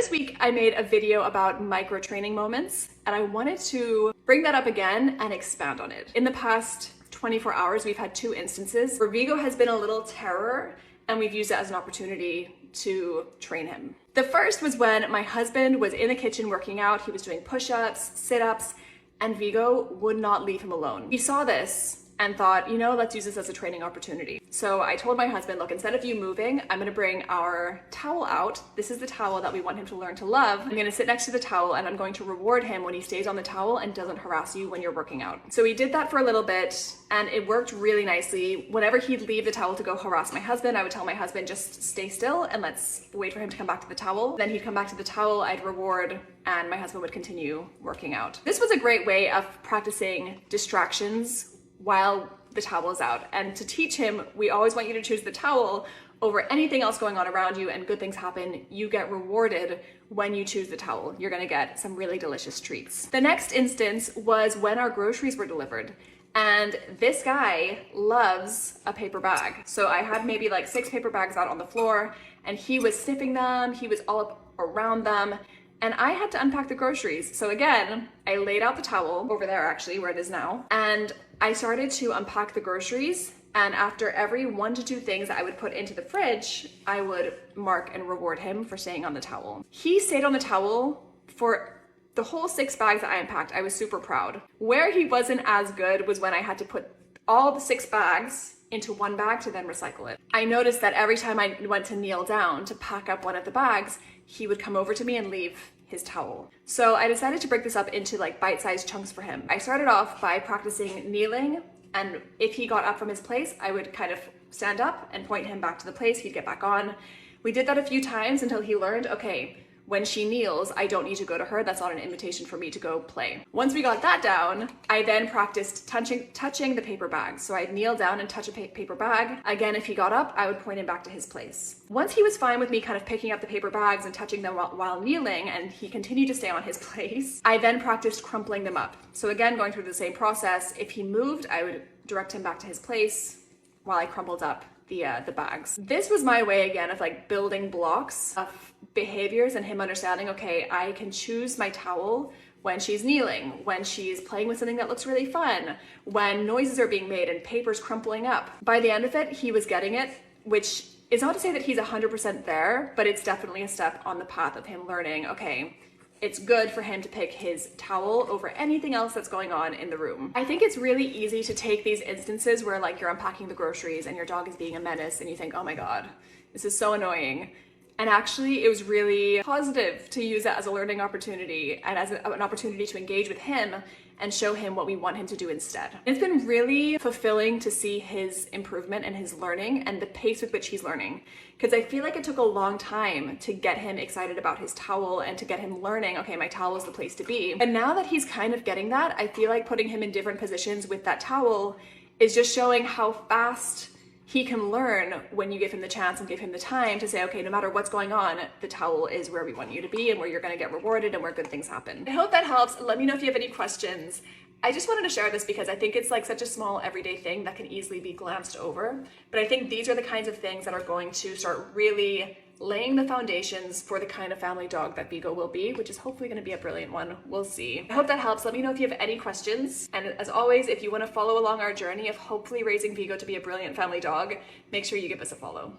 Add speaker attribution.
Speaker 1: This week I made a video about micro training moments, and I wanted to bring that up again and expand on it. In the past 24 hours, we've had 2 instances where Vigo has been a little terror, and we've used it as an opportunity to train him. The first was when my husband was in the kitchen working out. He was doing push-ups, sit-ups, and Vigo would not leave him alone. He saw this and thought, you know, let's use this as a training opportunity. So I told my husband, look, instead of you moving, I'm gonna bring our towel out. This is the towel that we want him to learn to love. I'm gonna sit next to the towel and I'm going to reward him when he stays on the towel and doesn't harass you when you're working out. So we did that for a little bit and it worked really nicely. Whenever he'd leave the towel to go harass my husband, I would tell my husband, just stay still and let's wait for him to come back to the towel. Then he'd come back to the towel, I'd reward, and my husband would continue working out. This was a great way of practicing distractions while the towel is out. And to teach him, we always want you to choose the towel over anything else going on around you, and good things happen. You get rewarded when you choose the towel. You're gonna get some really delicious treats. The next instance was when our groceries were delivered. And this guy loves a paper bag. So I had maybe like 6 paper bags out on the floor and he was sniffing them, he was all up around them, and I had to unpack the groceries. So again, I laid out the towel over there actually, where it is now, and I started to unpack the groceries, and after every 1 to 2 things that I would put into the fridge, I would mark and reward him for staying on the towel. He stayed on the towel for the whole 6 bags that I unpacked. I was super proud. Where he wasn't as good was when I had to put all the 6 bags into 1 bag to then recycle it. I noticed that every time I went to kneel down to pack up one of the bags, he would come over to me and leave his towel. So I decided to break this up into like bite-sized chunks for him. I started off by practicing kneeling, and if he got up from his place, I would kind of stand up and point him back to the place. He'd get back on. We did that a few times until he learned, okay, when she kneels, I don't need to go to her. That's not an invitation for me to go play. Once we got that down, I then practiced touching the paper bag. So I'd kneel down and touch a paper bag. Again, if he got up, I would point him back to his place. Once he was fine with me kind of picking up the paper bags and touching them while kneeling, and he continued to stay on his place, I then practiced crumpling them up. So again, going through the same process, if he moved, I would direct him back to his place while I crumpled up the bags. This was my way again of like building blocks of behaviors and him understanding, okay, I can choose my towel when she's kneeling, when she's playing with something that looks really fun, when noises are being made and paper's crumpling up. By the end of it, he was getting it, which is not to say that he's 100% there, but it's definitely a step on the path of him learning, okay, it's good for him to pick his towel over anything else that's going on in the room. I think it's really easy to take these instances where like you're unpacking the groceries and your dog is being a menace and you think, oh my God, this is so annoying. And actually it was really positive to use that as a learning opportunity and as an opportunity to engage with him and show him what we want him to do instead. It's been really fulfilling to see his improvement and his learning and the pace with which he's learning. Because I feel like it took a long time to get him excited about his towel and to get him learning, okay, my towel is the place to be. And now that he's kind of getting that, I feel like putting him in different positions with that towel is just showing how fast he can learn when you give him the chance and give him the time to say, okay, no matter what's going on, the towel is where we want you to be and where you're gonna get rewarded and where good things happen. I hope that helps. Let me know if you have any questions. I just wanted to share this because I think it's like such a small everyday thing that can easily be glanced over. But I think these are the kinds of things that are going to start really laying the foundations for the kind of family dog that Vigo will be, which is hopefully going to be a brilliant one. We'll see. I hope that helps. Let me know if you have any questions. And as always, if you want to follow along our journey of hopefully raising Vigo to be a brilliant family dog, make sure you give us a follow.